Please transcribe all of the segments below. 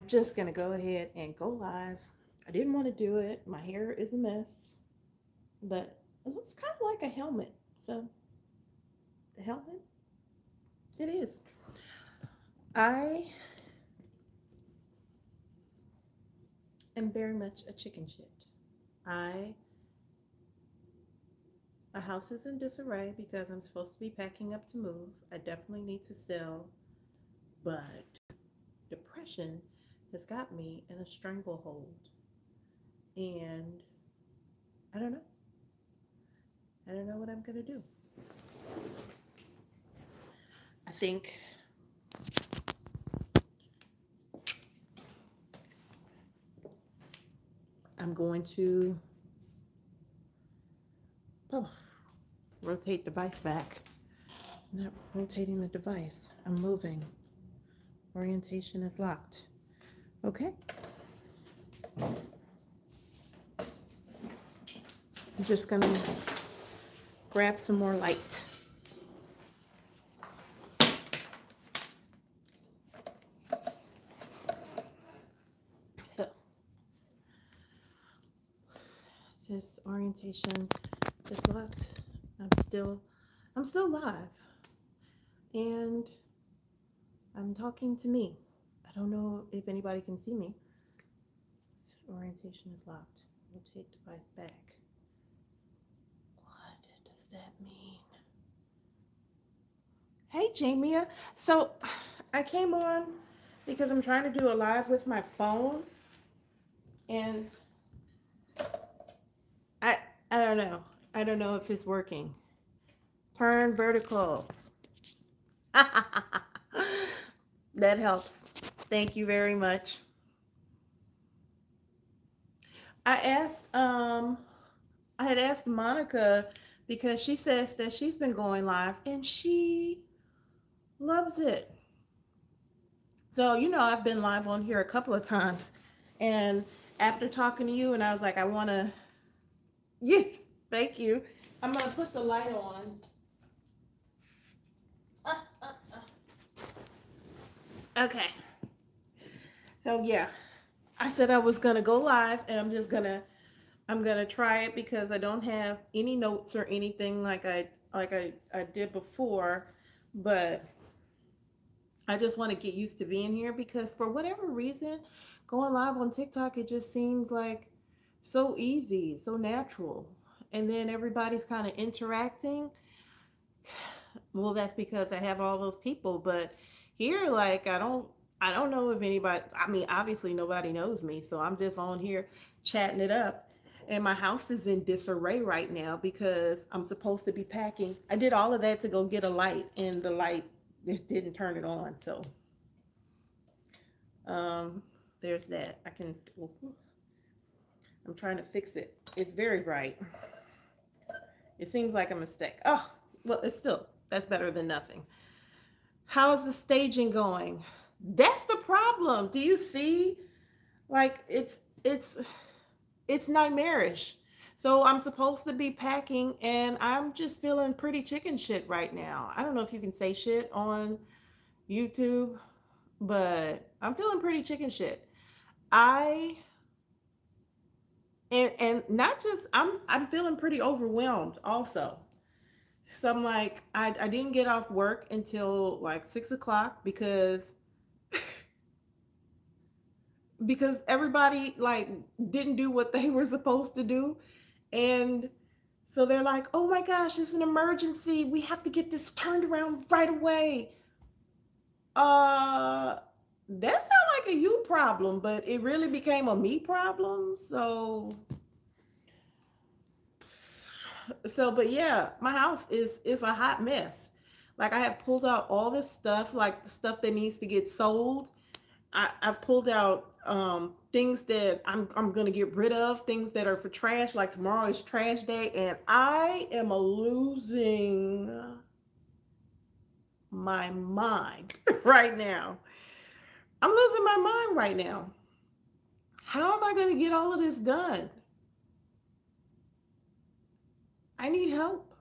Just gonna go ahead and go live. I didn't want to do it. My hair is a mess, but it looks kind of like a helmet. So the helmet, it is. I am very much a chicken shit. I My house is in disarray because I'm supposed to be packing up to move. I definitely need to sell, but depression has got me in a stranglehold, and I don't know. I don't know what I'm gonna do. I think I'm going to oh, rotate device back. I'm not rotating the device. I'm moving. Orientation is locked. Okay. I'm just gonna grab some more light. So this orientation is locked. I'm still live, and I'm talking to me. I don't know if anybody can see me. Orientation is locked. Rotate device back. What does that mean? Hey, Jamia. So I came on because I'm trying to do a live with my phone, and I I don't know. I don't know if it's working. Turn vertical. That helps. Thank you very much. I asked I had asked Monica because she says that she's been going live and she loves it. So, I've been live on here a couple of times. And after talking to you, and I was like, I want to, yeah, thank you. I'm going to put the light on. Okay. So, yeah, I said I was going to go live, and I'm going to try it because I don't have any notes or anything like I did before, but I just want to get used to being here because for whatever reason, going live on TikTok, it just seems like so easy, so natural. And then everybody's kind of interacting. Well, that's because I have all those people, but here, like, I don't know if anybody, I mean, obviously nobody knows me, so I'm just on here chatting it up. And my house is in disarray right now because I'm supposed to be packing. I did all of that to go get a light, and the light it didn't turn it on. So um, there's that. I'm trying to fix it. It's very bright. It seems like a mistake. Oh, well, that's better than nothing. How's the staging going? That's the problem. Do you see? Like it's nightmarish. So I'm supposed to be packing and I'm just feeling pretty chicken shit right now. I don't know if you can say shit on YouTube, but I'm feeling pretty chicken shit. I and not just I'm feeling pretty overwhelmed also. So I'm like I didn't get off work until like 6 o'clock because everybody like didn't do what they were supposed to do. And so they're like, oh my gosh, it's an emergency, we have to get this turned around right away. uh that sounds like a you problem, but it really became a me problem. But yeah, my house is a hot mess. Like I have pulled out all this stuff, like the stuff that needs to get sold. I've pulled out things that I'm gonna get rid of, things that are for trash. Like tomorrow is trash day, and I am losing my mind right now. I'm losing my mind right now. How am I gonna get all of this done? I need help.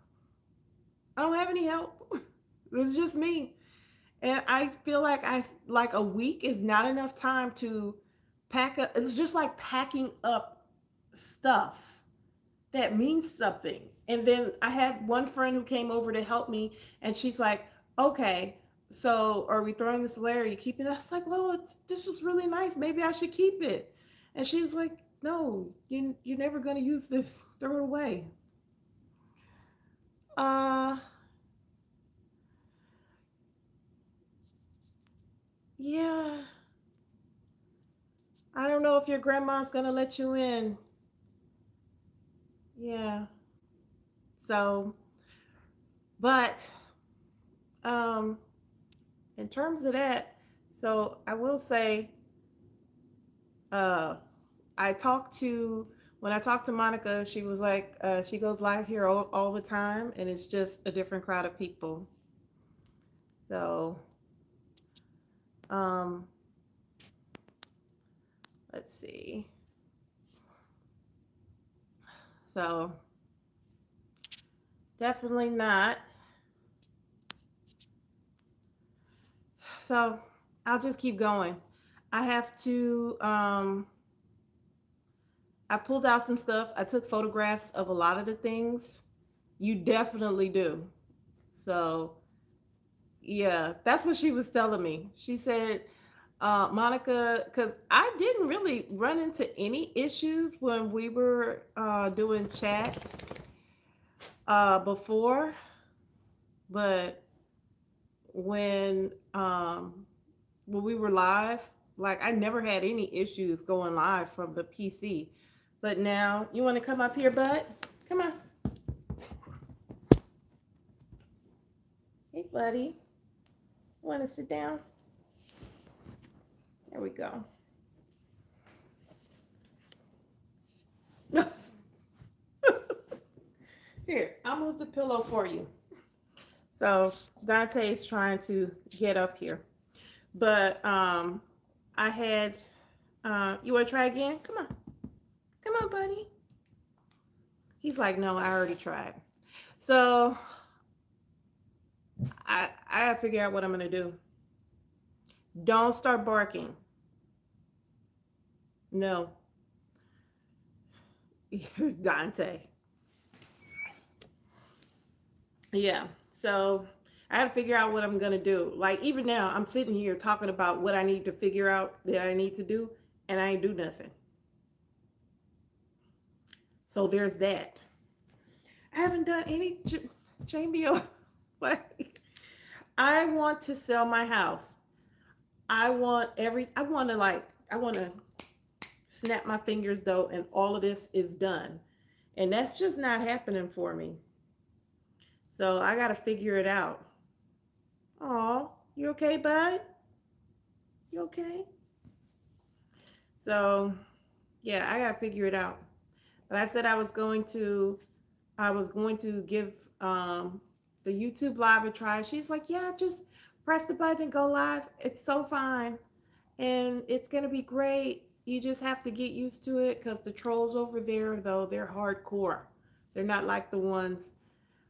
I don't have any help. It's just me. And I feel like like a week is not enough time to pack up. It's just like packing up stuff that means something. And then I had one friend who came over to help me, and she's like, "Okay, so are we throwing this away? Or are you keeping it?" I was like, "Well, this is really nice. Maybe I should keep it." And she's like, "No, you're never gonna use this. Throw it away." Uh, yeah. I don't know if your grandma's gonna let you in. Yeah. So, but um, in terms of that, so I will say, uh, I talked to when I talked to Monica, she was like, she goes live here all the time, and it's just a different crowd of people. So, um, let's see. So, definitely not. So, I'll just keep going. I have to. I pulled out some stuff. I took photographs of a lot of the things. You definitely do. So, yeah, that's what she was telling me. She said, Monica, because I didn't really run into any issues when we were doing chat before, but when when we were live, like I never had any issues going live from the PC. But now, you want to come up here, bud? Come on. Hey, buddy. Want to sit down? There we go. Here, I'll move the pillow for you. So Dante is trying to get up here. But I had you wanna try again? Come on. Come on, buddy. He's like, no, I already tried. So I gotta figure out what I'm gonna do. Don't start barking. No. Here's Dante. Yeah. So I had to figure out what I'm gonna do. Like even now, I'm sitting here talking about what I need to figure out that I need to do, and I ain't do nothing. So there's that. I haven't done any Jamie. Like I want to sell my house. I want to like I want to snap my fingers though, and all of this is done, and that's just not happening for me. So I got to figure it out. Oh, you okay, bud? You okay? So, yeah, I gotta figure it out. But I said I was going to give the YouTube live a try. She's like, yeah, just press the button and go live. It's so fine, and it's gonna be great. You just have to get used to it because the trolls over there, though, they're hardcore. They're not like the ones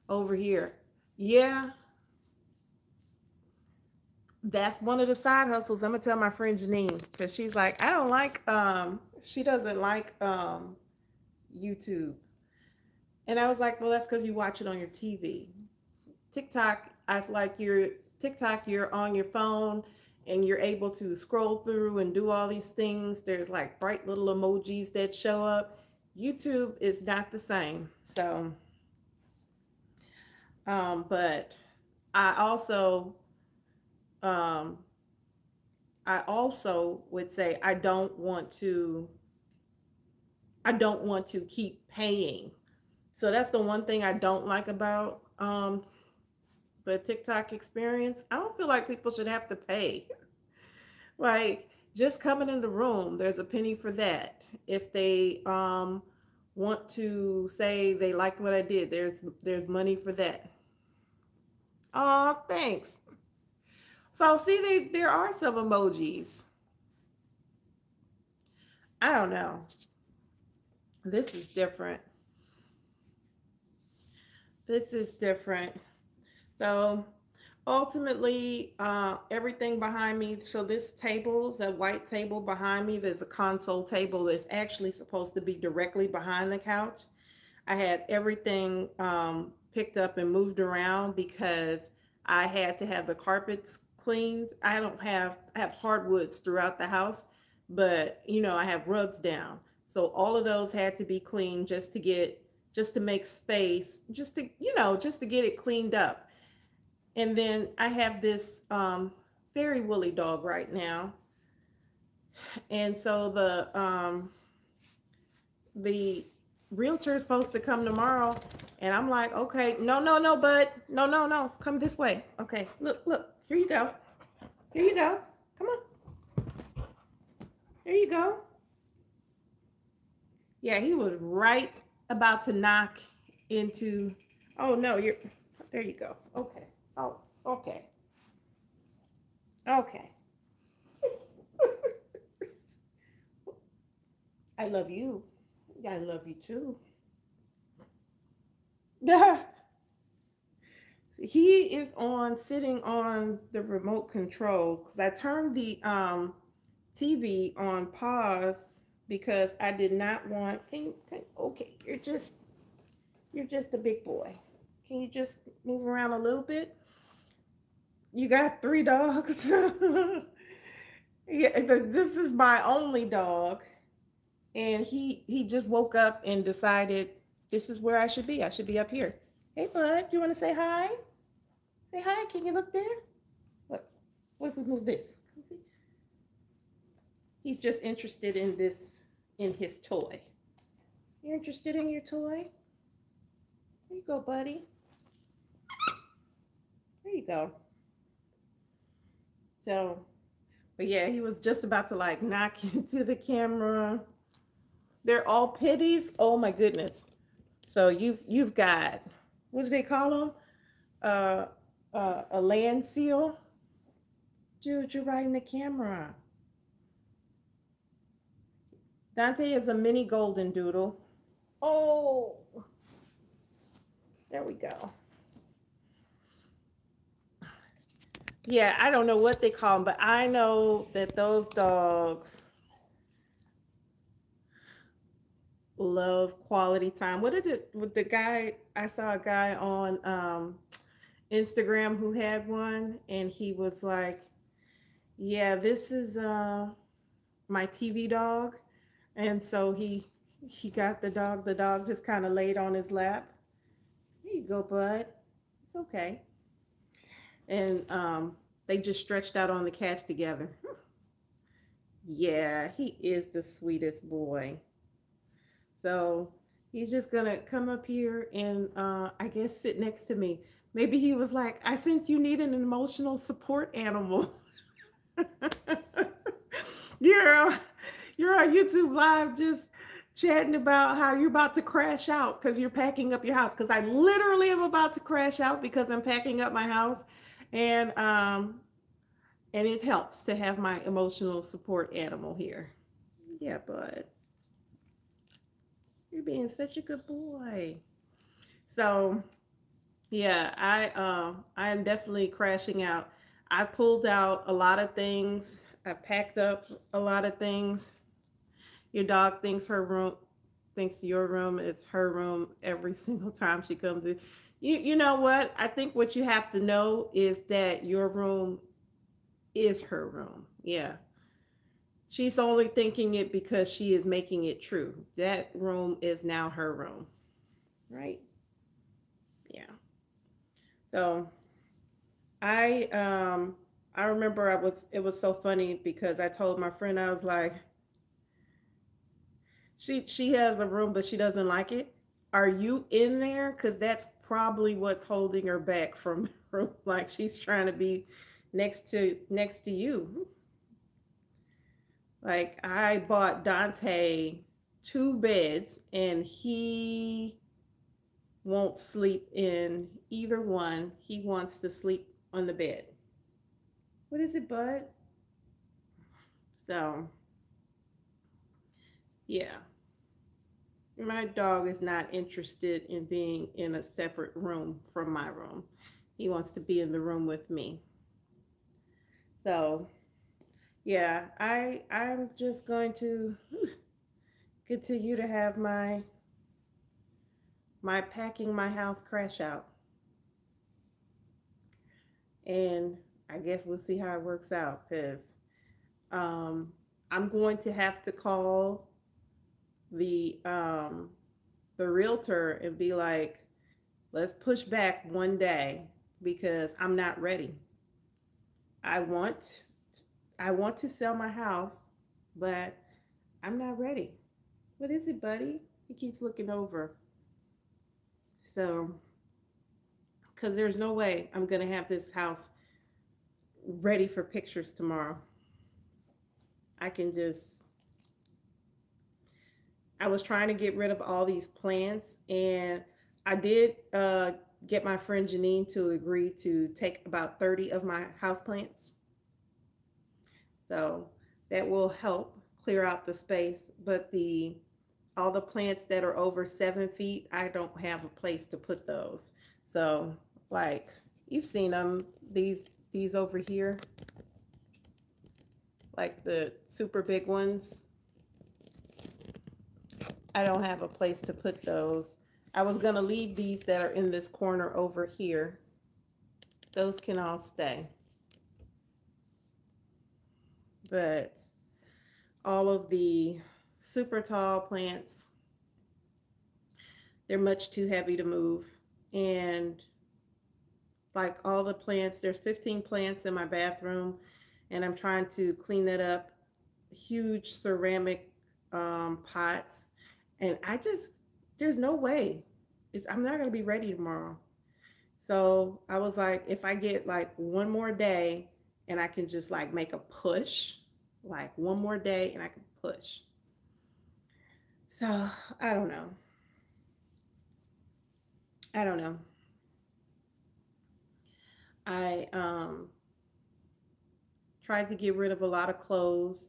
over here. Yeah, that's one of the side hustles. I'm gonna tell my friend Janine because she's like, I don't like she doesn't like YouTube. And I was like, well, that's because you watch it on your TV. TikTok, I was like your TikTok, you're on your phone and you're able to scroll through and do all these things. There's like bright little emojis that show up. YouTube is not the same. So, but I also um, I also would say I don't want to keep paying. So that's the one thing I don't like about the TikTok experience. I don't feel like people should have to pay. Like just coming in the room, there's a penny for that. If they want to say they liked what I did, there's money for that. Oh, thanks. So see, there are some emojis. I don't know. This is different. This is different. So, ultimately, everything behind me. So this table, the white table behind me, there's a console table that's actually supposed to be directly behind the couch. I had everything picked up and moved around because I had to have the carpets cleaned. I have hardwoods throughout the house, but I have rugs down. So all of those had to be cleaned just to make space, just to get it cleaned up. And then I have this very woolly dog right now. And so the realtor is supposed to come tomorrow, and I'm like, okay, no, no, no, bud, no, no, no, come this way. Okay, look, look, here you go, here you go, come on, here you go. Yeah, he was right about to knock into. Oh no, you're there. You go. Okay. Oh, okay, okay. I love you. I love you too. He is on sitting on the remote control because I turned the TV on pause because I did not want. Okay, you're just a big boy. Can you just move around a little bit? You got three dogs. Yeah, this is my only dog, and he just woke up and decided this is where I should be. I should be up here. Hey, bud, you want to say hi? Say hi. Can you look there? What? What if we move this? See? He's just interested in in his toy. You're interested in your toy? There you go, buddy. There you go. So, but yeah, he was just about to like knock into the camera. They're all pitties. Oh my goodness. So you've got, what do they call them? Uh, a land seal. Dude, you're right in the camera. Dante is a mini golden doodle. Oh, there we go. Yeah, I don't know what they call them, but I know that those dogs love quality time. What did it with the guy? I saw a guy on Instagram who had one, and he was like, "Yeah, this is my TV dog," and so he got the dog. The dog just kind of laid on his lap. Here you go, bud. It's okay. And they just stretched out on the couch together. Yeah, he is the sweetest boy. So he's just gonna come up here and I guess sit next to me. Maybe he was like, I sense you need an emotional support animal. you're you're on YouTube live just chatting about how you're about to crash out because you're packing up your house. Because I literally am about to crash out because I'm packing up my house, and um and it helps to have my emotional support animal here. Yeah, bud, you're being such a good boy. So yeah, I am definitely crashing out. I pulled out a lot of things. I packed up a lot of things. Your dog thinks your room is her room every single time she comes in. You know what? I think what you have to know is that your room is her room. Yeah. She's only thinking it because she is making it true. That room is now her room. Right? Yeah. So I remember it was so funny because I told my friend, I was like, she has a room but she doesn't like it. Are you in there? Because that's probably what's holding her back from the room. Like she's trying to be next to you. Like I bought Dante two beds and he won't sleep in either one. He wants to sleep on the bed. What is it, bud? So yeah, my dog is not interested in being in a separate room from my room. He wants to be in the room with me. So yeah, I'm just going to continue to have my packing my house crash out, and I guess we'll see how it works out because um, I'm going to have to call the um, the realtor and be like, let's push back one day because I'm not ready. I want I want to sell my house, but I'm not ready. What is it, buddy? He keeps looking over. So, because there's no way I'm going to have this house ready for pictures tomorrow. I can just, I was trying to get rid of all these plants, and I did get my friend Janine to agree to take about 30 of my house plants. So that will help clear out the space. But the all the plants that are over 7 feet, I don't have a place to put those. So like you've seen them, these over here, like the super big ones. I don't have a place to put those. I was gonna leave these that are in this corner over here. Those can all stay. But all of the super tall plants, they're much too heavy to move. And like all the plants, there's 15 plants in my bathroom, and I'm trying to clean that up. Huge ceramic pots. And I just, there's no way. I'm not going to be ready tomorrow. So I was like, if I get like one more day and I can just like make a push, like one more day and I can push. So I don't know. I don't know. I tried to get rid of a lot of clothes.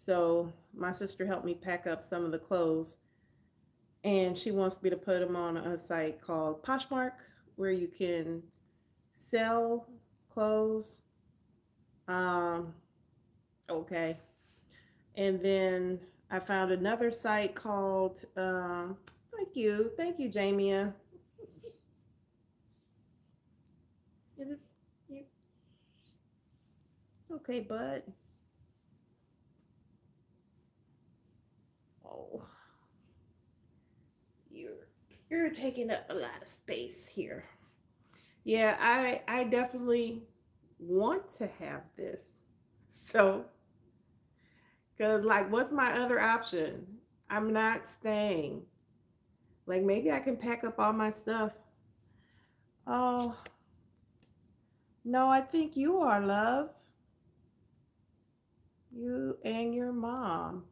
So my sister helped me pack up some of the clothes, and she wants me to put them on a site called Poshmark where you can sell clothes. Um, okay. And then I found another site called, thank you, Jamia. Is it you? Okay, bud. Oh, you're you're taking up a lot of space here. Yeah, I definitely want to have this. So, cause like, what's my other option? I'm not staying. Like maybe I can pack up all my stuff. Oh, no, I think you are, love. You and your mom.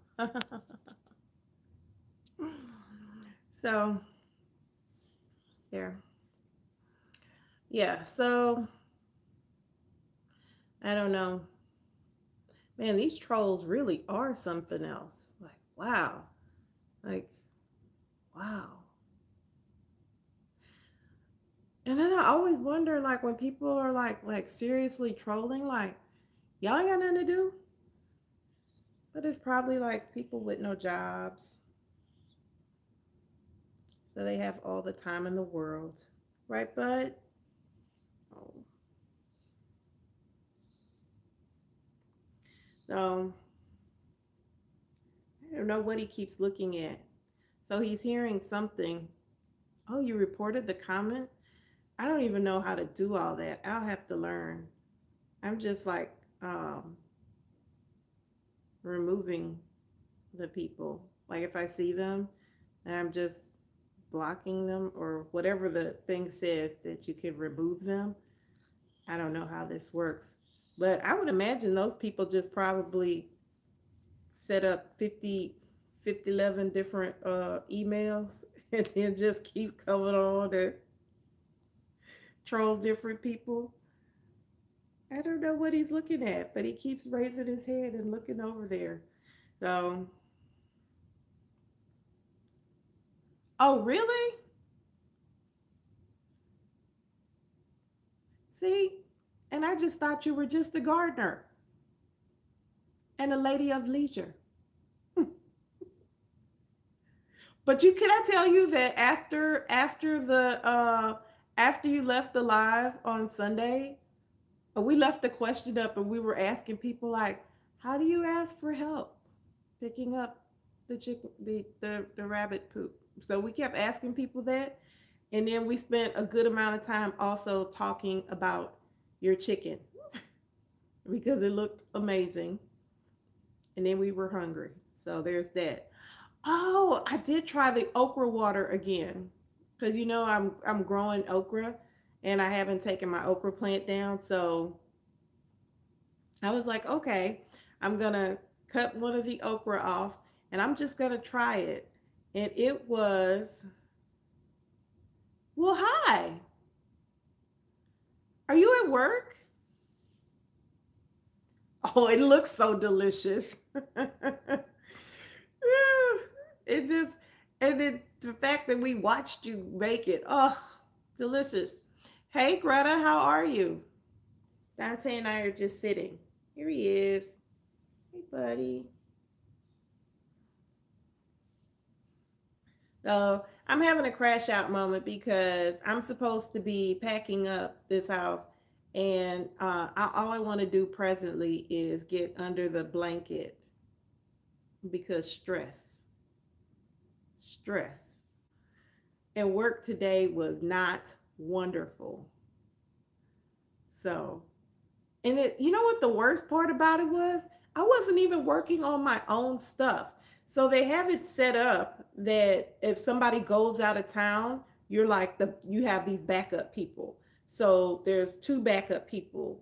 So, there. Yeah, so I don't know. Man, these trolls really are something else. Like, wow. Like, wow. And then I always wonder, like, when people are like seriously trolling, like, y'all ain't got nothing to do. But it's probably like people with no jobs. So they have all the time in the world. Right, bud? Oh. So I don't know what he keeps looking at. So he's hearing something. Oh, you reported the comment? I don't even know how to do all that. I'll have to learn. I'm just like removing the people. Like if I see them, I'm just blocking them or whatever the thing says that you can remove them. I don't know how this works. But I would imagine those people just probably set up 11 different emails and then just keep coming on to troll different people. I don't know what he's looking at, but he keeps raising his head and looking over there. So, oh, really? See? And I just thought you were just a gardener and a lady of leisure. But you can I tell you that after you left the live on Sunday, we left the question up and we were asking people like, how do you ask for help picking up the chicken the rabbit poop? So we kept asking people that, and then we spent a good amount of time also talking about your chicken because it looked amazing, and then we were hungry. So there's that. Oh, I did try the okra water again because I'm growing okra, and I haven't taken my okra plant down. So I was like, okay, I'm gonna cut one of the okra off, and I'm just gonna try it. And it was, well, hi, are you at work? Oh, it looks so delicious. It just, and it, the fact that we watched you make it, oh, delicious. Hey, Greta, how are you? Dante and I are just sitting. Here he is. Hey, buddy. So I'm having a crash out moment because I'm supposed to be packing up this house, and all I want to do presently is get under the blanket because stress. And work today was not wonderful. So, and you know what the worst part about it was? I wasn't even working on my own stuff. So they have it set up that if somebody goes out of town, you have these backup people. So there's two backup people.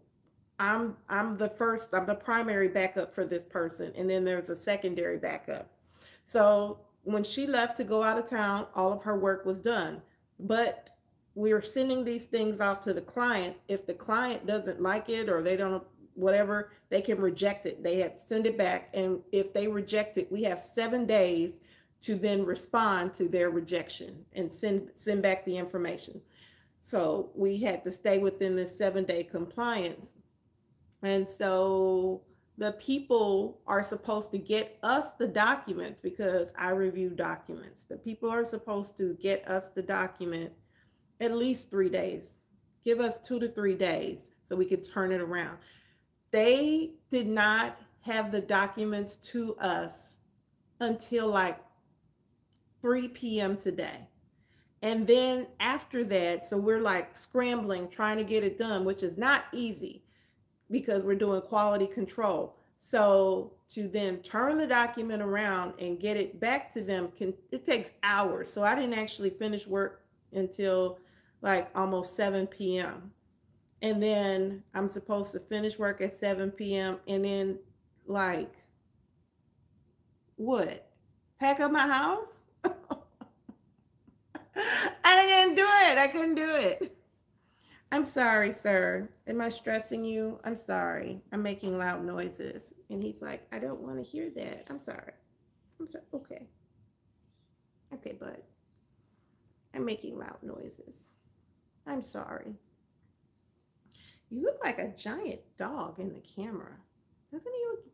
I'm the primary backup for this person, and then there's a secondary backup. So when she left to go out of town, all of her work was done. But we're sending these things off to the client. If the client doesn't like it or they don't, whatever, they can reject it. They have to send it back. And if they reject it, we have 7 days to then respond to their rejection and send back the information. So we had to stay within this 7 day compliance. And so the people are supposed to get us the documents because I review documents. The people are supposed to get us the document at least 3 days. Give us 2 to 3 days so we could turn it around. They did not have the documents to us until like 3 p.m. today. And then after that, so we're like scrambling, trying to get it done, which is not easy because we're doing quality control. So to then turn the document around and get it back to them, it takes hours. So I didn't actually finish work until like almost 7 p.m. And then I'm supposed to finish work at 7 p.m. and then like what? Pack up my house? I didn't do it. I couldn't do it. I'm sorry, sir. Am I stressing you? I'm sorry. I'm making loud noises. And he's like, I don't want to hear that. I'm sorry. I'm sorry. Okay. Okay, bud. I'm making loud noises. I'm sorry. You look like a giant dog in the camera. Doesn't he look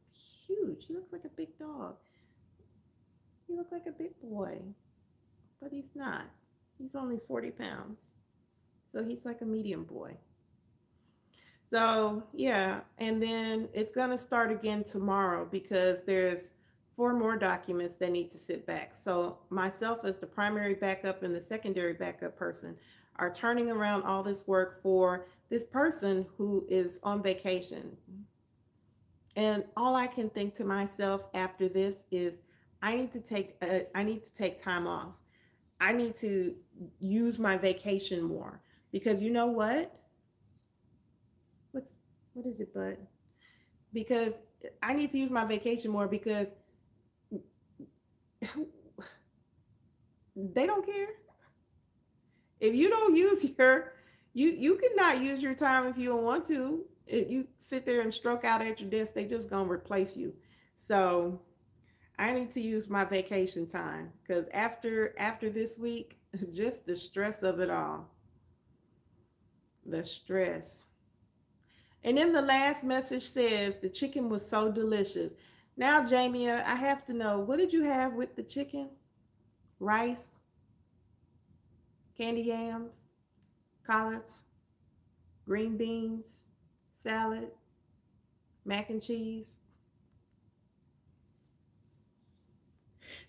huge? He looks like a big dog. You look like a big boy. But he's not. He's only 40 pounds. So he's like a medium boy. So yeah, and then it's gonna start again tomorrow because there's 4 more documents that need to sit back. So myself as the primary backup and the secondary backup person are turning around all this work for this person who is on vacation. And all I can think to myself after this is I need to take time off. I need to use my vacation more because you know what? What is it, bud? Because I need to use my vacation more because they don't care. If you don't use you cannot use your time if you don't want to. If you sit there and stroke out at your desk, they just gonna replace you. So I need to use my vacation time because after this week, just the stress of it all. The stress. And then the last message says the chicken was so delicious. Now, Jamia, I have to know, what did you have with the chicken? Rice, candy yams, collards, green beans, salad, mac and cheese.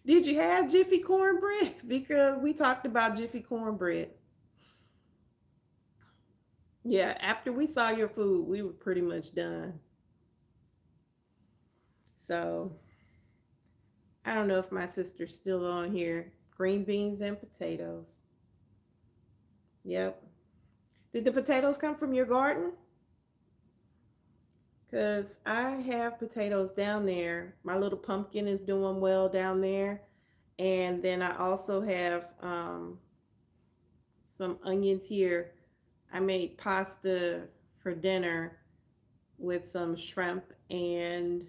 Did you have Jiffy cornbread? Because we talked about Jiffy cornbread. Yeah, after we saw your food, we were pretty much done. So I don't know if my sister's still on here. Green beans and potatoes. Yep. Did the potatoes come from your garden? Because I have potatoes down there. My little pumpkin is doing well down there. And then I also have some onions here. I made pasta for dinner with some shrimp, and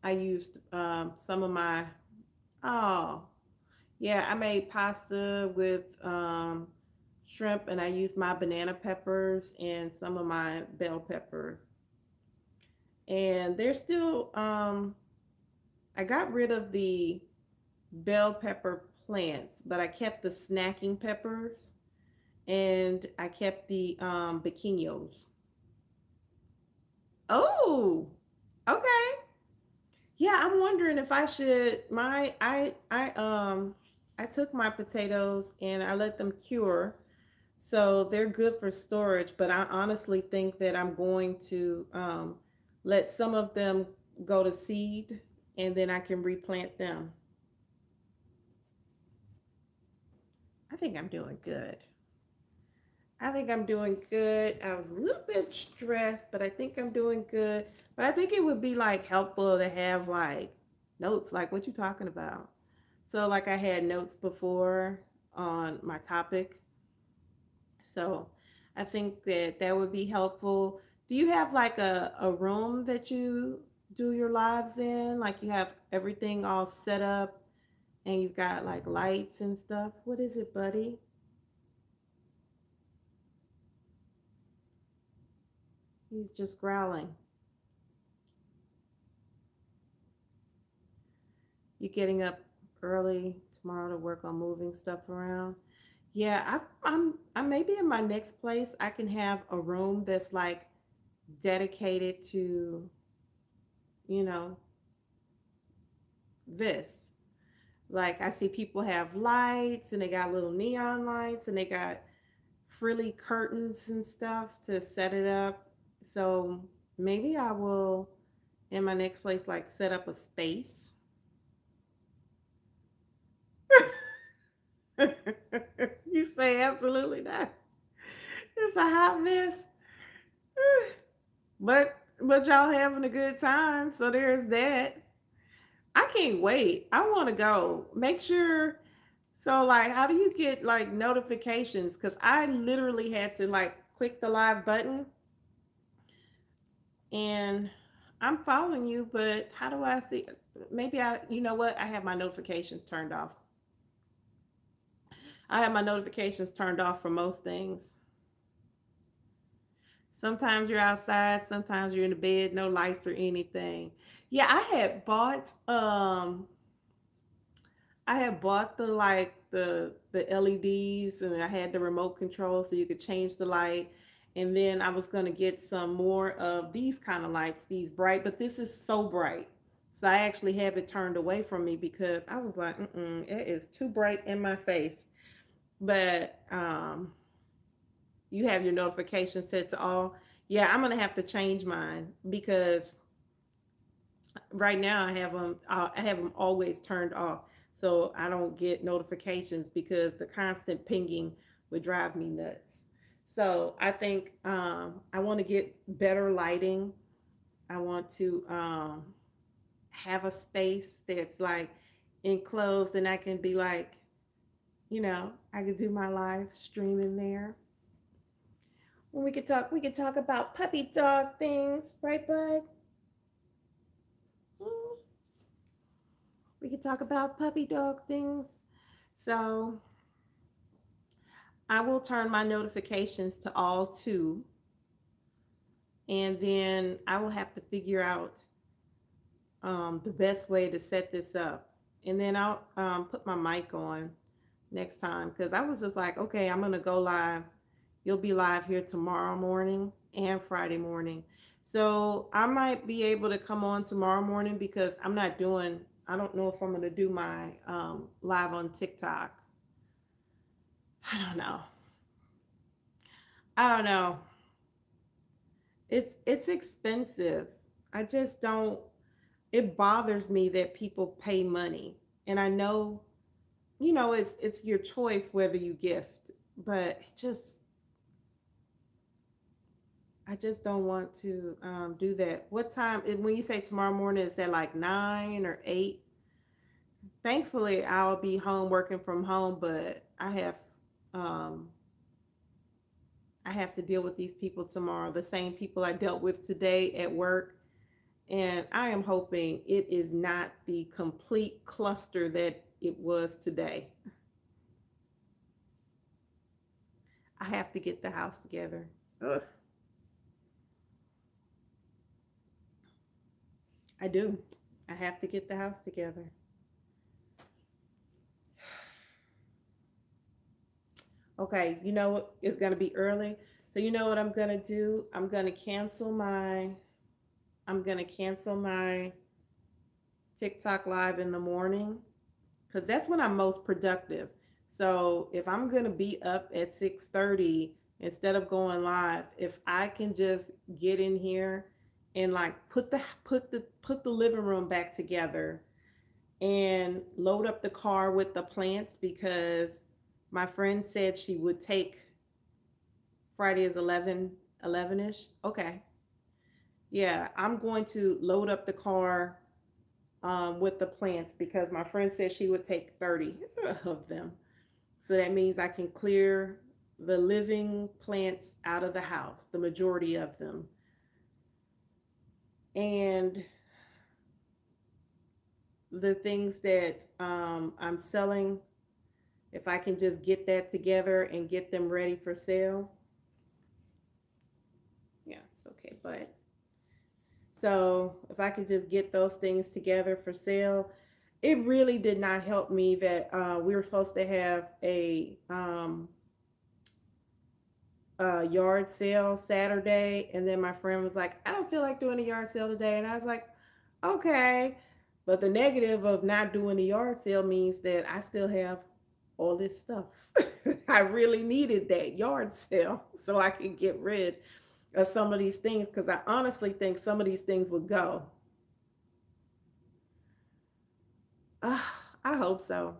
I used some of my, oh, yeah, I made pasta with shrimp, and I used my banana peppers and some of my bell pepper. And they're still, I got rid of the bell pepper plants, but I kept the snacking peppers and I kept the pequeños. Oh, okay. Yeah, I'm wondering if I should I took my potatoes and I let them cure. So they're good for storage, but I honestly think that I'm going to let some of them go to seed and then I can replant them. I think I'm doing good. I think I'm doing good. I was a little bit stressed, but I think I'm doing good. But I think it would be like helpful to have like notes, like what you talking about. So like I had notes before on my topic. So I think that that would be helpful. Do you have like a room that you do your lives in? Like you have everything all set up and you've got like lights and stuff? What is it, buddy? He's just growling. You getting up early tomorrow to work on moving stuff around? Yeah, I'm maybe in my next place. I can have a room that's like dedicated to, you know, this. Like I see people have lights and they got little neon lights and they got frilly curtains and stuff to set it up. So maybe I will in my next place like set up a space. You say absolutely not. It's a hot mess. But y'all having a good time, so there's that. I can't wait. I want to go. Make sure. So like, how do you get like notifications? Because I literally had to like click the live button, and I'm following you, but how do I see? Maybe you know what? I have my notifications turned off. I have my notifications turned off for most things. Sometimes you're outside, sometimes you're in the bed, no lights or anything. Yeah, I had bought the like the LEDs and I had the remote control so you could change the light. And then I was gonna get some more of these kind of lights, these bright, but this is so bright. So I actually have it turned away from me because I was like, it is too bright in my face. But you have your notifications set to all. Yeah, I'm gonna have to change mine because right now I have them always turned off, so I don't get notifications because the constant pinging would drive me nuts. So I think I want to get better lighting. I want to have a space that's like enclosed, and I can be like, I could do my live stream in there. When we could talk about puppy dog things, right, bud? Mm, we could talk about puppy dog things. So I will turn my notifications to all too. And then I will have to figure out the best way to set this up. And then I'll put my mic on next time because I was just like, okay, I'm going to go live. You'll be live here tomorrow morning and Friday morning. So I might be able to come on tomorrow morning because I don't know if I'm going to do my live on TikTok. I don't know. I don't know. It's expensive. I just don't, it bothers me that people pay money. And I know, it's your choice whether you gift, but I just don't want to do that. What time, when you say tomorrow morning, is that like 9 or 8? Thankfully, I'll be home working from home, but um, I have to deal with these people tomorrow, the same people I dealt with today at work. And I am hoping it is not the complete cluster that it was today. I have to get the house together. Ugh, I do. I have to get the house together. Okay, you know what? It's gonna be early. So you know what I'm gonna do? I'm gonna cancel my TikTok live in the morning because that's when I'm most productive. So if I'm gonna be up at 6:30 instead of going live, if I can just get in here and like put the living room back together and load up the car with the plants because my friend said she would take Friday is 11ish. Okay. Yeah, I'm going to load up the car with the plants because my friend said she would take 30 of them. So that means I can clear the living plants out of the house, the majority of them. And the things that I'm selling, if I can just get that together and get them ready for sale. Yeah, it's okay, but so if I could just get those things together for sale, it really did not help me that we were supposed to have a yard sale Saturday, and then my friend was like, "I don't feel like doing a yard sale today," and I was like, "Okay." But the negative of not doing the yard sale means that I still have all this stuff. I really needed that yard sale so I could get rid of some of these things because I honestly think some of these things would go. Uh, I hope so.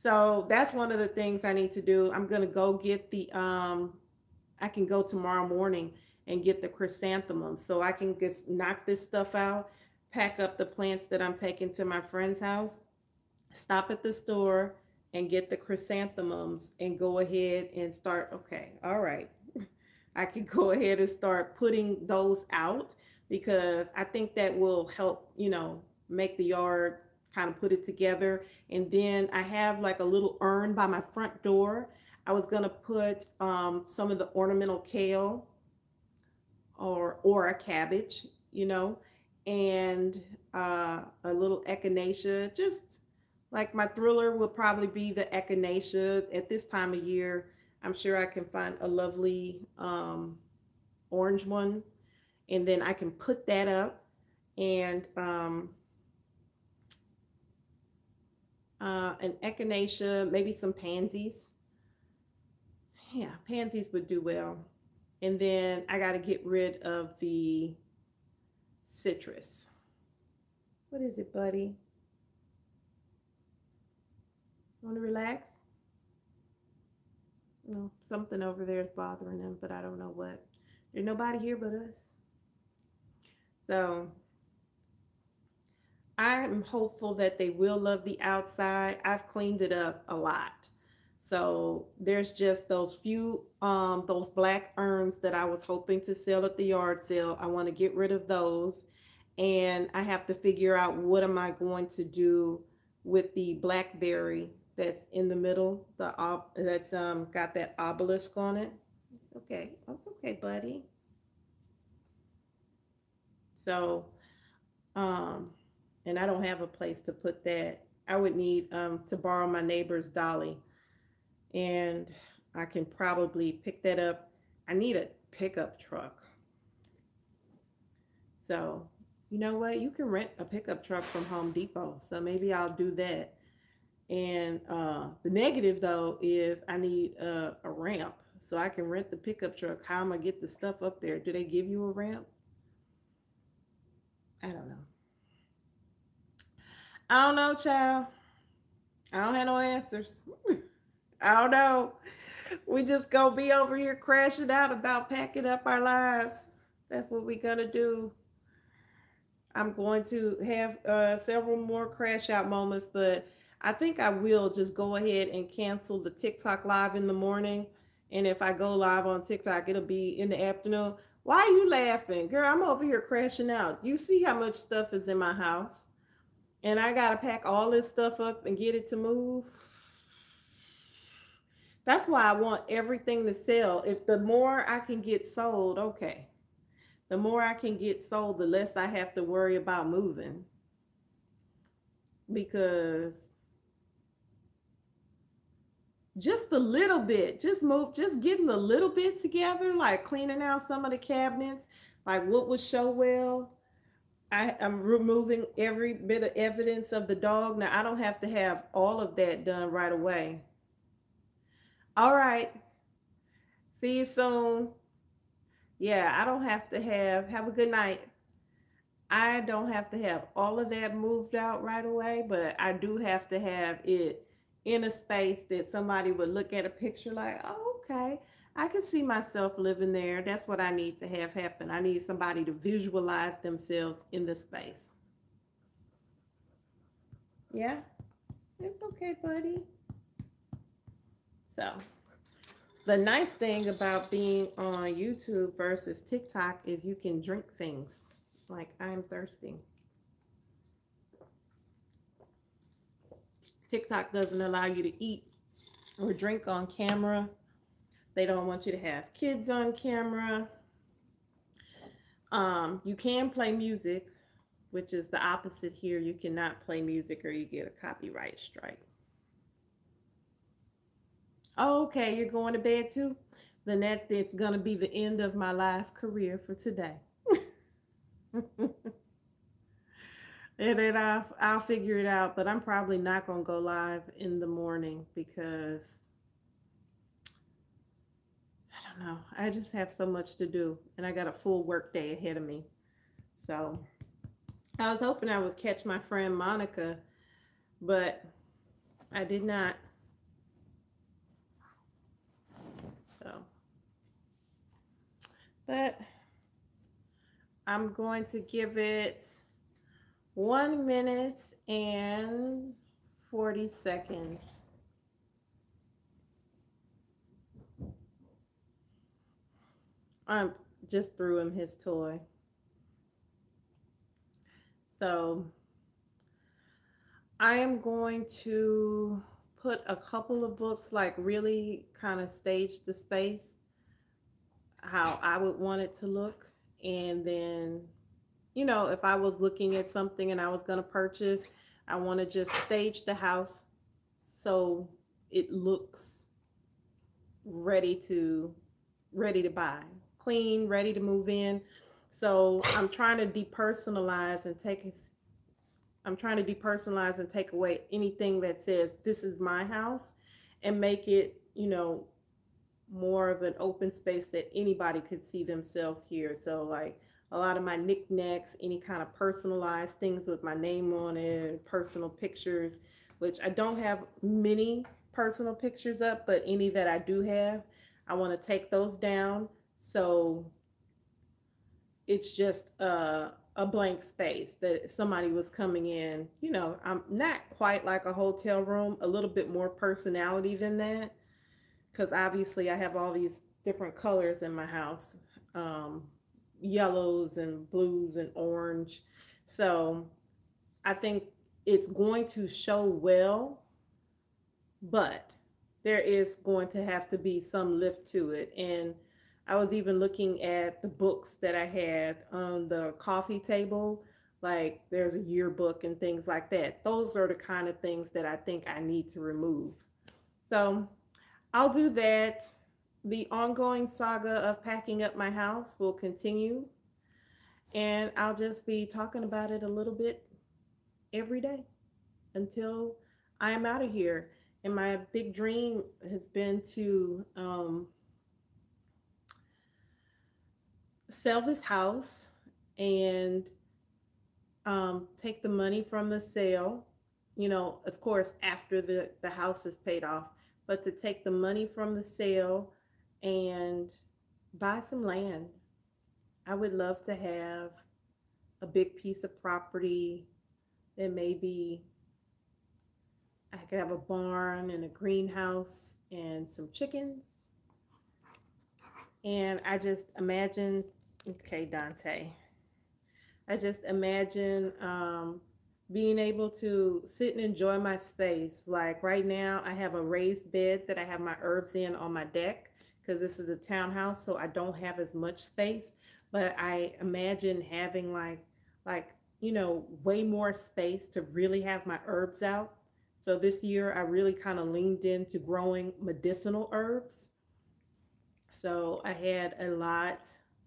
So that's one of the things I need to do. I'm gonna go get I can go tomorrow morning and get the chrysanthemums so I can just knock this stuff out, pack up the plants that I'm taking to my friend's house, stop at the store and get the chrysanthemums and go ahead and start. Okay, all right. I can go ahead and start putting those out because I think that will help, make the yard kind of put it together. And then I have like a little urn by my front door. I was gonna put some of the ornamental kale or a cabbage, and a little echinacea. Just like my thriller will probably be the echinacea at this time of year. I'm sure I can find a lovely orange one, and then I can put that up and an echinacea, maybe some pansies. Yeah, pansies would do well. And then I got to get rid of the citrus. What is it, buddy? Want to relax? No, something over there is bothering him, but I don't know what. There's nobody here but us. So I'm hopeful that they will love the outside. I've cleaned it up a lot. So there's just those black urns that I was hoping to sell at the yard sale. I want to get rid of those. And I have to figure out what am I going to do with the blackberry that's in the middle, that's got that obelisk on it. It's okay. It's okay, buddy. So, um, and I don't have a place to put that. I would need to borrow my neighbor's dolly, and I can probably pick that up. I need a pickup truck. So, you know what? You can rent a pickup truck from Home Depot. So maybe I'll do that. And the negative though is I need a ramp so I can rent the pickup truck. How am I get the stuff up there? Do they give you a ramp? I don't know. I don't know, child. I don't have no answers. I don't know. We just gonna be over here crashing out about packing up our lives. That's what we gonna do. I'm going to have several more crash out moments, but I think I will just go ahead and cancel the TikTok live in the morning. And if I go live on TikTok, it'll be in the afternoon. Why are you laughing? Girl, I'm over here crashing out. You see how much stuff is in my house? And I got to pack all this stuff up and get it to move. That's why I want everything to sell. If the more I can get sold, okay. The more I can get sold, the less I have to worry about moving. Because just a little bit, just move, just getting a little bit together, like cleaning out some of the cabinets, like what would show well. I'm removing every bit of evidence of the dog. Now, I don't have to have all of that done right away. All right. See you soon. Yeah, I don't have to have a good night. I don't have to have all of that moved out right away, but I do have to have it in a space that somebody would look at a picture like, oh, okay, I can see myself living there. That's what I need to have happen. I need somebody to visualize themselves in the space. Yeah, it's okay, buddy. So, the nice thing about being on YouTube versus TikTok is you can drink things. Like, I'm thirsty. TikTok doesn't allow you to eat or drink on camera. They don't want you to have kids on camera. You can play music, which is the opposite here. You cannot play music or you get a copyright strike. Oh, okay, you're going to bed too? Then it's going to be the end of my live career for today. And then I'll figure it out, but I'm probably not going to go live in the morning because I don't know. I just have so much to do and I got a full work day ahead of me. So I was hoping I would catch my friend Monica, but I did not. So, but I'm going to give it 1 minute and 40 seconds. I just threw him his toy. So I am going to put a couple of books, like really kind of stage the space, how I would want it to look. And then, you know, if I was looking at something and I was going to purchase, I want to just stage the house so it looks ready to buy, clean, ready to move in. So I'm trying to depersonalize and take away anything that says this is my house and make it, you know, more of an open space that anybody could see themselves here. So like a lot of my knickknacks, any kind of personalized things with my name on it, personal pictures, which I don't have many personal pictures up, but any that I do have, I want to take those down. So it's just a blank space that if somebody was coming in, you know, I'm not quite like a hotel room, a little bit more personality than that, because obviously I have all these different colors in my house, yellows and blues and orange. So I think it's going to show well, but there is going to have to be some lift to it. And I was even looking at the books that I had on the coffee table. Like there's a yearbook and things like that. Those are the kind of things that I think I need to remove. So I'll do that. The ongoing saga of packing up my house will continue, and I'll just be talking about it a little bit every day until I am out of here. And my big dream has been to sell this house and take the money from the sale, of course, after the house is paid off, but to take the money from the sale and buy some land. I would love to have a big piece of property that maybe I could have a barn and a greenhouse and some chickens. And I just imagine, okay, Dante, I just imagine being able to sit and enjoy my space. Like right now, I have a raised bed that I have my herbs in on my deck because this is a townhouse, so I don't have as much space. But I imagine having like way more space to really have my herbs out. So this year, I really kind of leaned into growing medicinal herbs. So I had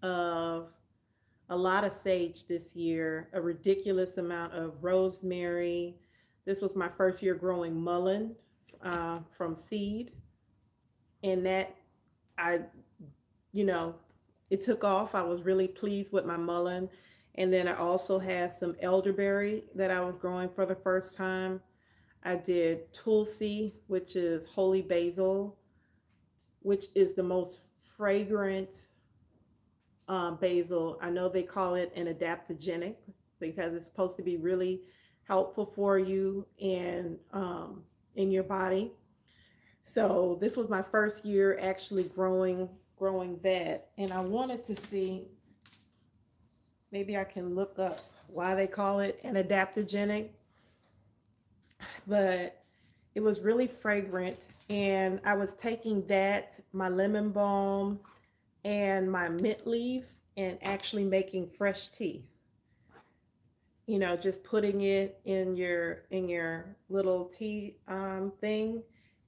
of a lot of sage this year, a ridiculous amount of rosemary. This was my first year growing mullein from seed, and that I, you know, it took off. I was really pleased with my mullein, and then I also had some elderberry that I was growing for the first time. I did tulsi, which is holy basil, which is the most fragrant basil. I know they call it an adaptogenic because it's supposed to be really helpful for you in your body. So this was my first year actually growing that, and I wanted to see, maybe I can look up why they call it an adaptogenic, but it was really fragrant, and I was taking that, my lemon balm, and my mint leaves and actually making fresh tea. Just putting it in your little tea thing,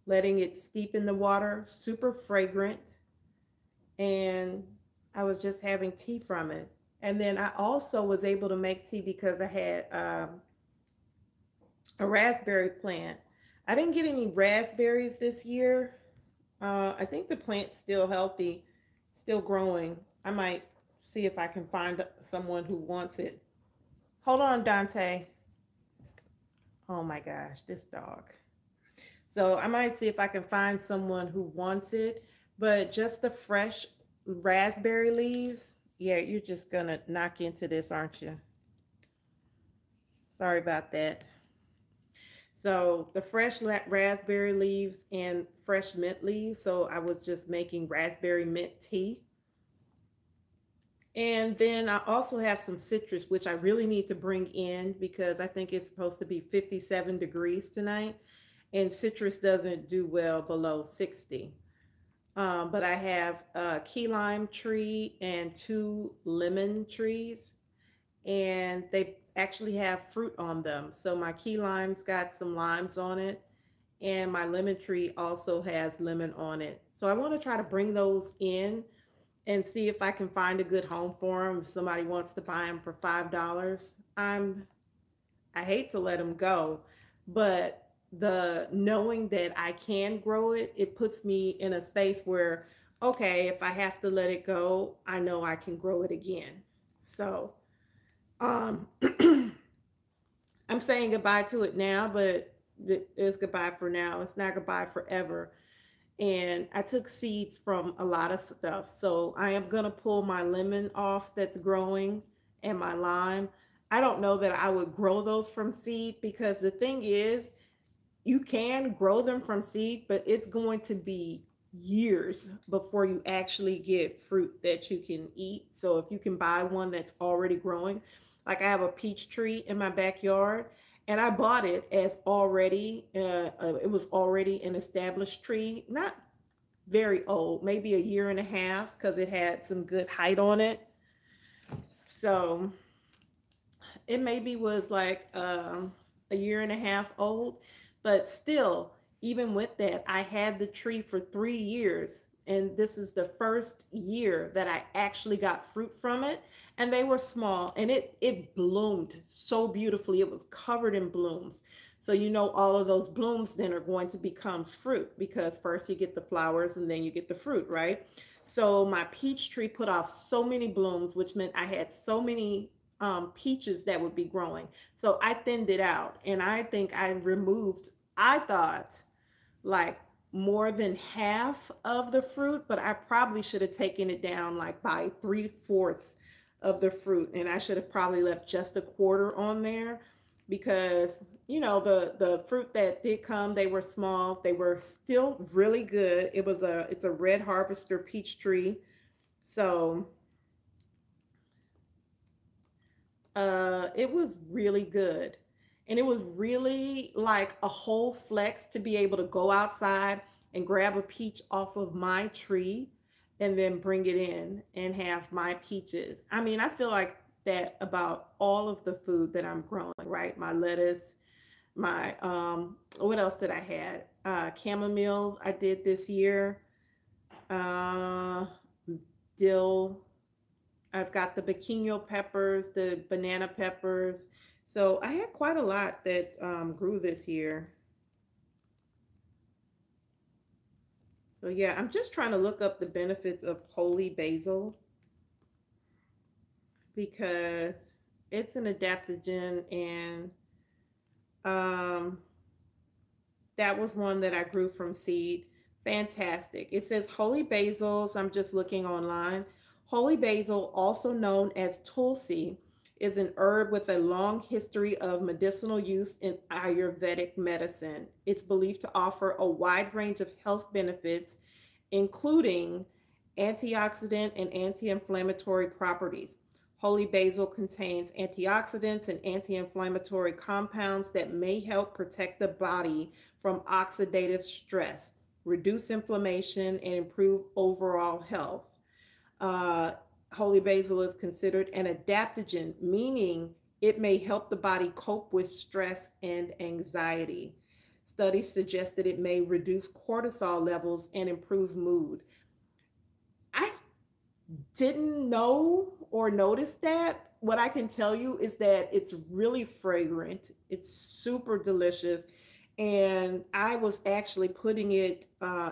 letting it steep in the water, super fragrant, and I was just having tea from it. And then I also was able to make tea because I had a raspberry plant. I didn't get any raspberries this year. I think the plant's still healthy, still growing. I might see if I can find someone who wants it. Hold on, Dante. Oh my gosh, this dog. So I might see if I can find someone who wants it, but just the fresh raspberry leaves. Yeah, you're just gonna knock into this, aren't you? Sorry about that. So the fresh raspberry leaves and fresh mint leaves. So I was just making raspberry mint tea. And then I also have some citrus, which I really need to bring in because I think it's supposed to be 57 degrees tonight. And citrus doesn't do well below 60. But I have a key lime tree and two lemon trees, and they actually have fruit on them. So my key lime's got some limes on it, and my lemon tree also has lemon on it. So I want to try to bring those in and see if I can find a good home for them. If somebody wants to buy them for $5, I hate to let them go, but the knowing that I can grow it, it puts me in a space where, okay, if I have to let it go, I know I can grow it again. So um, I'm saying goodbye to it now, but it's goodbye for now. It's not goodbye forever. And I took seeds from a lot of stuff. So I am going to pull my lemon off that's growing and my lime. I don't know that I would grow those from seed because the thing is, you can grow them from seed, but it's going to be years before you actually get fruit that you can eat. So if you can buy one that's already growing, like I have a peach tree in my backyard, and I bought it as already, it was already an established tree, not very old, maybe a year and a half, because it had some good height on it. So it maybe was like a year and a half old, but still, even with that, I had the tree for 3 years. And this is the first year that I actually got fruit from it. And they were small and it bloomed so beautifully. It was covered in blooms. So, all of those blooms then are going to become fruit because first you get the flowers and then you get the fruit, right? So, my peach tree put off so many blooms, which meant I had so many peaches that would be growing. So I thinned it out and I think I removed, I thought, like more than half of the fruit, but I probably should have taken it down like by 3/4 of the fruit. And I should have probably left just a quarter on there because the fruit that did come, they were small, they were still really good. It's a red harvester peach tree. So it was really good. And it was really like a whole flex to be able to go outside and grab a peach off of my tree and then bring it in and have my peaches. I mean, I feel like that about all of the food that I'm growing, right? My lettuce, my what else did I had? Chamomile I did this year. Uh Dill, I've got the bikino peppers, the banana peppers. So I had quite a lot that grew this year. So yeah, I'm just trying to look up the benefits of holy basil because it's an adaptogen and um, that was one that I grew from seed. Fantastic. It says holy basils. I'm just looking online. Holy basil, also known as tulsi, is an herb with a long history of medicinal use in Ayurvedic medicine. It's believed to offer a wide range of health benefits, including antioxidant and anti-inflammatory properties. Holy basil contains antioxidants and anti-inflammatory compounds that may help protect the body from oxidative stress, reduce inflammation, and improve overall health. Uh, Holy basil is considered an adaptogen, meaning it may help the body cope with stress and anxiety. Studies suggest that it may reduce cortisol levels and improve mood. I didn't know or notice that. What I can tell you is that it's really fragrant. It's super delicious. And I was actually putting it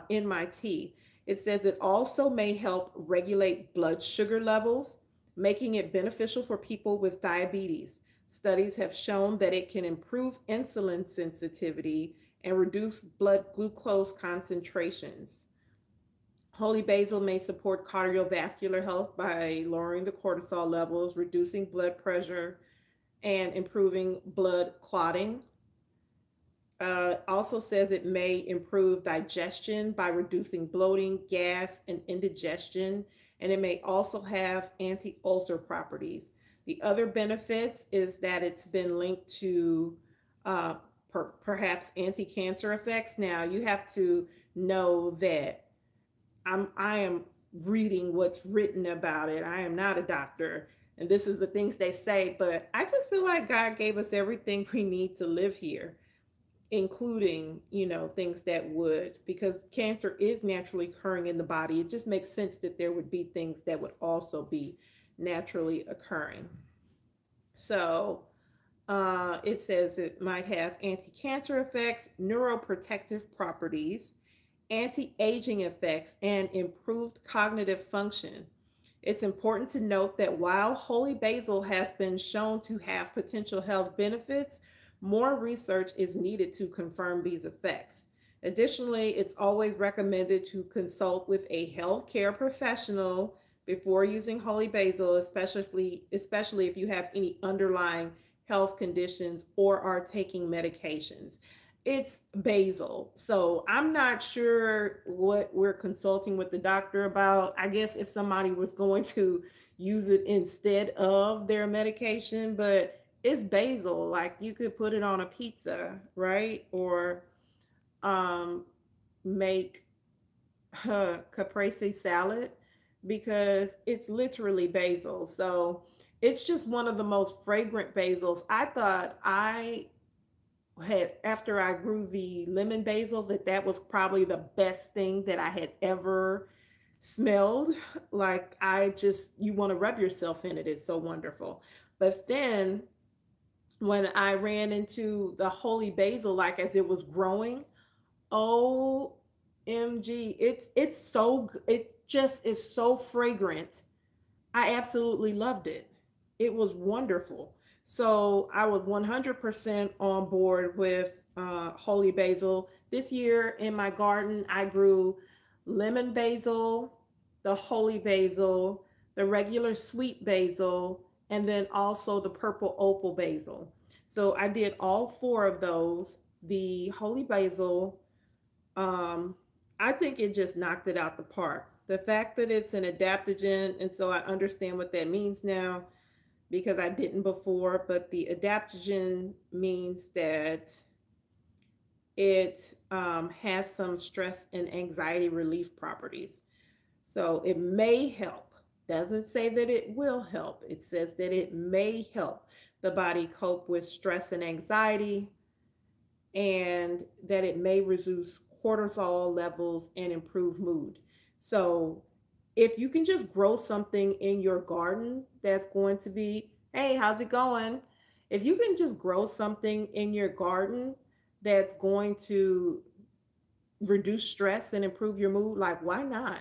in my tea. It says it also may help regulate blood sugar levels, making it beneficial for people with diabetes. Studies have shown that it can improve insulin sensitivity and reduce blood glucose concentrations. Holy basil may support cardiovascular health by lowering the cortisol levels, reducing blood pressure, and improving blood clotting. Also says it may improve digestion by reducing bloating, gas, and indigestion, and it may also have anti-ulcer properties. The other benefits is that it's been linked to uh, perhaps anti-cancer effects. Now you have to know that I am reading what's written about it. I am not a doctor, and this is the things they say, but I just feel like God gave us everything we need to live here, including, things that would, because cancer is naturally occurring in the body. It just makes sense that there would be things that would also be naturally occurring. So, it says it might have anti cancer effects, neuroprotective properties, anti aging effects, and improved cognitive function. It's important to note that while holy basil has been shown to have potential health benefits, more research is needed to confirm these effects. Additionally, it's always recommended to consult with a healthcare professional before using holy basil, especially if you have any underlying health conditions or are taking medications. It's basil. So I'm not sure what we're consulting with the doctor about. I guess if somebody was going to use it instead of their medication, but it's basil. Like you could put it on a pizza, right? Or um make caprese salad because it's literally basil. So it's just one of the most fragrant basils. I thought I had, after I grew the lemon basil, that that was probably the best thing that I had ever smelled. Like, I just, you want to rub yourself in it. It's so wonderful. But then when I ran into the holy basil, like as it was growing, OMG, it's so it just is so fragrant. I absolutely loved it. It was wonderful. So I was 100% on board with holy basil. This year in my garden, I grew lemon basil, the holy basil, the regular sweet basil, and then also the purple opal basil. So I did all four of those. The holy basil, um, I think it just knocked it out the park. The fact that it's an adaptogen, and so I understand what that means now because I didn't before, but the adaptogen means that it has some stress and anxiety relief properties. So it may help. Doesn't say that it will help. It says that it may help the body cope with stress and anxiety, and that it may reduce cortisol levels and improve mood. So, if you can just grow something in your garden that's going to be, hey, how's it going? If you can just grow something in your garden that's going to reduce stress and improve your mood, like, why not?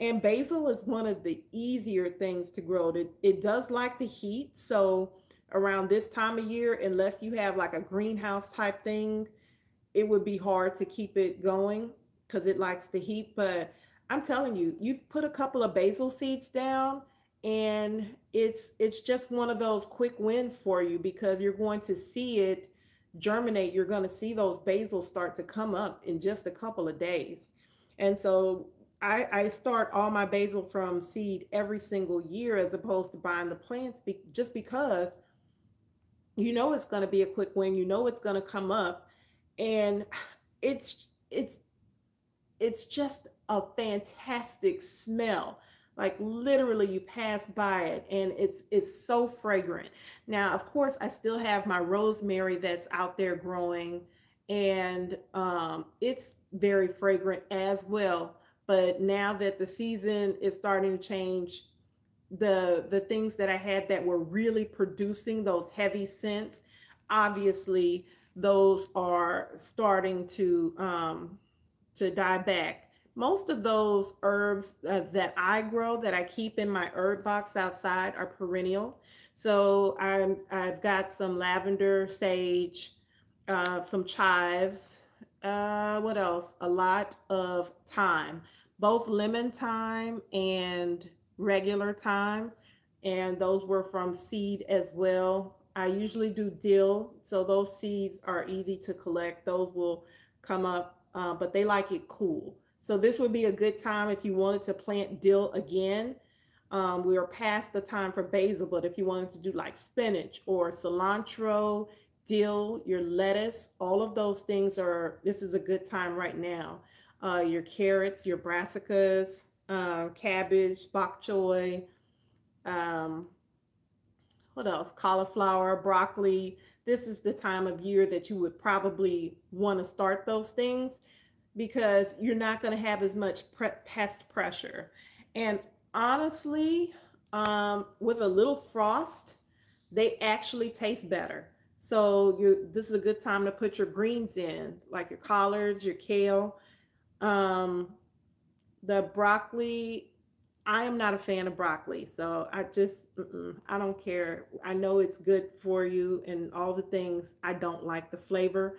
And basil is one of the easier things to grow. It does like the heat. So, around this time of year, unless you have like a greenhouse type thing, it would be hard to keep it going because it likes the heat. But I'm telling you, you put a couple of basil seeds down, and it's just one of those quick wins for you because you're going to see it germinate. You're going to see those basils start to come up in just a couple of days. And so I start all my basil from seed every single year as opposed to buying the plants just because you know it's going to be a quick win. You know it's going to come up, and it's it's just a fantastic smell. Like, literally, you pass by it and it's so fragrant. Now, of course, I still have my rosemary that's out there growing, and it's very fragrant as well. But now that the season is starting to change, the things that I had that were really producing those heavy scents, obviously those are starting to die back. Most of those herbs that I grow, that I keep in my herb box outside, are perennial. So I've got some lavender, sage, some chives. What else? A lot of thyme, both lemon thyme and regular thyme, and those were from seed as well. I usually do dill, so those seeds are easy to collect. Those will come up, but they like it cool. So this would be a good time if you wanted to plant dill again. We are past the time for basil, but if you wanted to do like spinach or cilantro, dill, your lettuce, all of those things are, this is a good time right now. Your carrots, your brassicas, cabbage, bok choy, um, what else? Cauliflower, broccoli. This is the time of year that you would probably want to start those things because you're not going to have as much pest pressure. And honestly, with a little frost, they actually taste better. So this is a good time to put your greens in, like your collards, your kale. Um, the broccoli, I am not a fan of broccoli, so I just I don't care. I know it's good for you and all the things. I don't like the flavor,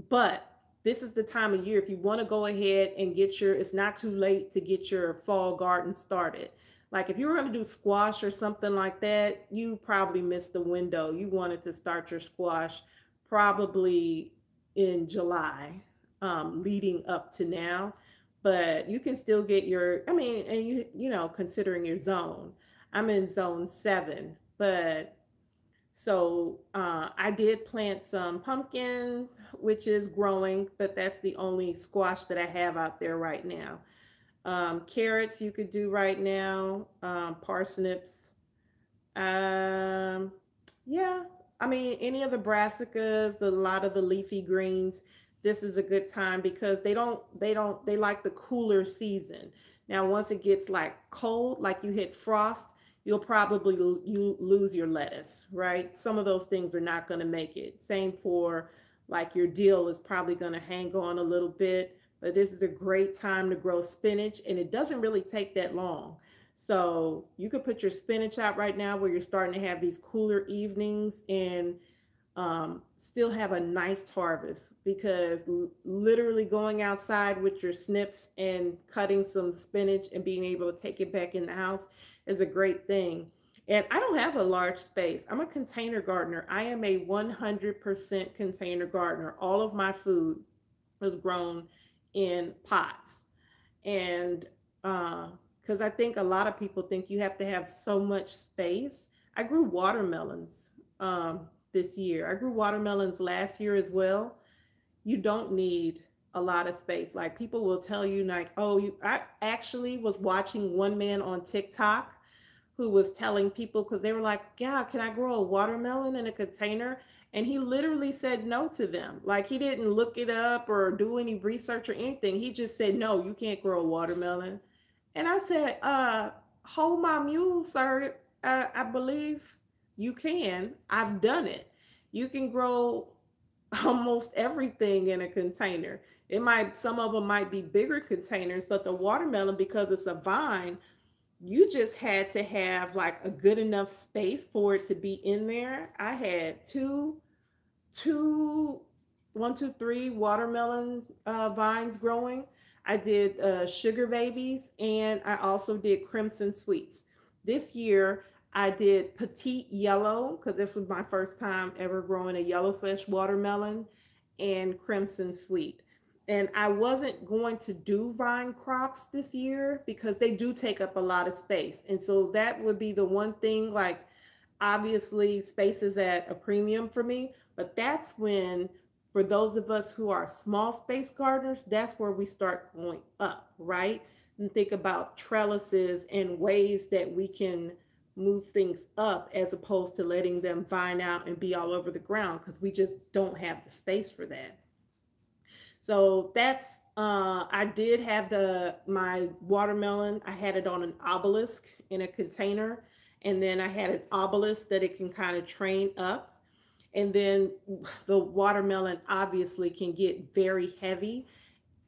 but this is the time of year if you want to go ahead and get your. It's not too late to get your fall garden started. Like, if you were going to do squash or something like that, you probably missed the window. You wanted to start your squash probably in July, leading up to now, but you can still get your, I mean, and you know, considering your zone, I'm in zone 7, but so I did plant some pumpkin, which is growing, but that's the only squash that I have out there right now. Carrots you could do right now, parsnips. Um, yeah, I mean, any of the brassicas, a lot of the leafy greens, this is a good time because they like the cooler season. Now, once it gets like cold, like you hit frost, you'll probably you lose your lettuce, right? Some of those things are not going to make it. Same for like your dill is probably going to hang on a little bit, but this is a great time to grow spinach, and it doesn't really take that long. So you could put your spinach out right now where you're starting to have these cooler evenings and still have a nice harvest because literally going outside with your snips and cutting some spinach and being able to take it back in the house is a great thing. And I don't have a large space. I'm a container gardener. I am a 100% container gardener. All of my food was grown in pots. And because I think a lot of people think you have to have so much space. I grew watermelons this year. I grew watermelons last year as well. You don't need a lot of space. Like people will tell you, like, oh, you. I actually was watching one man on TikTok who was telling people because they were like, yeah, can I grow a watermelon in a container? And he literally said no to them. Like he didn't look it up or do any research or anything. He just said, no, you can't grow a watermelon. And I said, hold my mule, sir. I believe you can. I've done it. You can grow almost everything in a container. It might, some of them might be bigger containers, but the watermelon, because it's a vine, you just had to have like a good enough space for it to be in there. I had two, one, two, three watermelon vines growing. I did sugar babies and I also did crimson sweets. This year I did petite yellow because this was my first time ever growing a yellowfish watermelon and crimson sweet. And I wasn't going to do vine crops this year because they do take up a lot of space. And so that would be the one thing, like obviously space is at a premium for me, but that's when, for those of us who are small space gardeners, that's where we start going up, right? And think about trellises and ways that we can move things up as opposed to letting them vine out and be all over the ground because we just don't have the space for that. So that's I did have the my watermelon. I had it on an obelisk in a container, and then I had an obelisk that it can kind of train up. And then the watermelon obviously can get very heavy.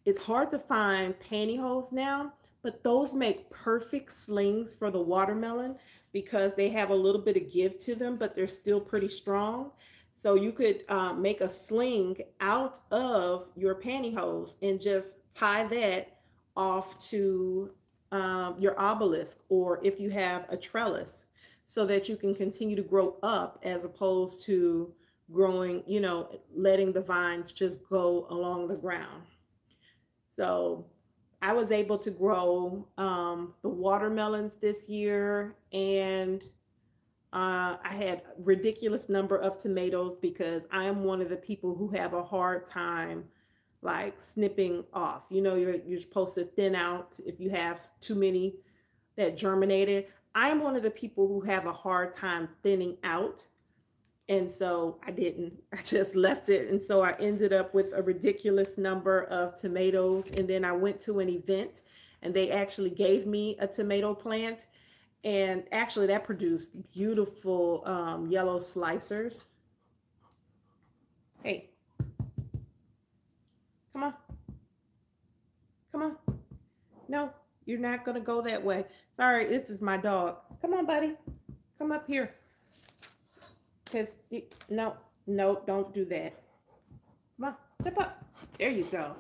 It's hard to find pantyhose now, but those make perfect slings for the watermelon because they have a little bit of give to them, but they're still pretty strong. So you could make a sling out of your pantyhose and just tie that off to your obelisk, or if you have a trellis, so that you can continue to grow up as opposed to growing, letting the vines just go along the ground. So I was able to grow the watermelons this year, and I had a ridiculous number of tomatoes because I am one of the people who have a hard time like snipping off. You're supposed to thin out if you have too many that germinated. I am one of the people who have a hard time thinning out. And so I didn't. I just left it. And so I ended up with a ridiculous number of tomatoes. And then I went to an event and they actually gave me a tomato plant. And actually that produced beautiful yellow slicers. Hey, come on. Come on. No, you're not going to go that way. Sorry, this is my dog. Come on, buddy. Come up here. Because, no, no, don't do that. Come on, step up. There you go.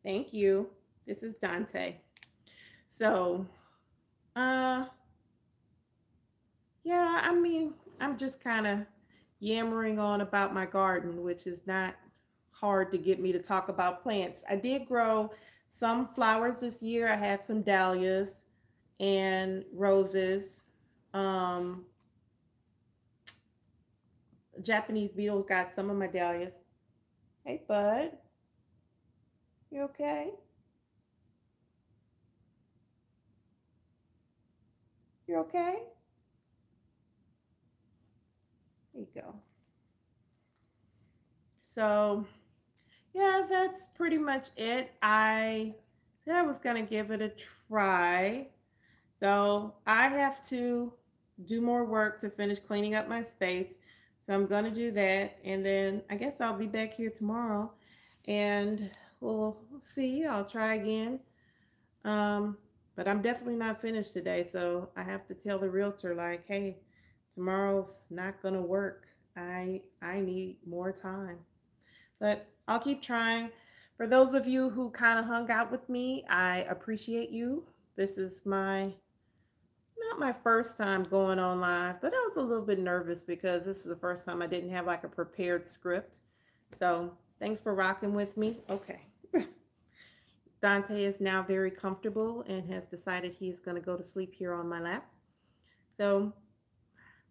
Thank you. This is Dante. So, yeah, I mean, I'm just kind of yammering on about my garden, which is not hard to get me to talk about plants. I did grow some flowers this year. I had some dahlias and roses. Um, Japanese beetles got some of my dahlias. Hey, bud. You okay? You okay? There you go. So, yeah, that's pretty much it. I said I was going to give it a try. So, I have to do more work to finish cleaning up my space. So, I'm going to do that. And then I guess I'll be back here tomorrow and we'll see. I'll try again. Um, but I'm definitely not finished today, so I have to tell the realtor like, hey, tomorrow's not gonna work. I need more time. But I'll keep trying. For those of you who kind of hung out with me, I appreciate you. This is my not my first time going on live, but I was a little bit nervous because this is the first time I didn't have like a prepared script. So thanks for rocking with me. Okay. Dante is now very comfortable and has decided he's going to go to sleep here on my lap. So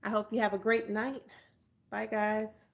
I hope you have a great night. Bye, guys.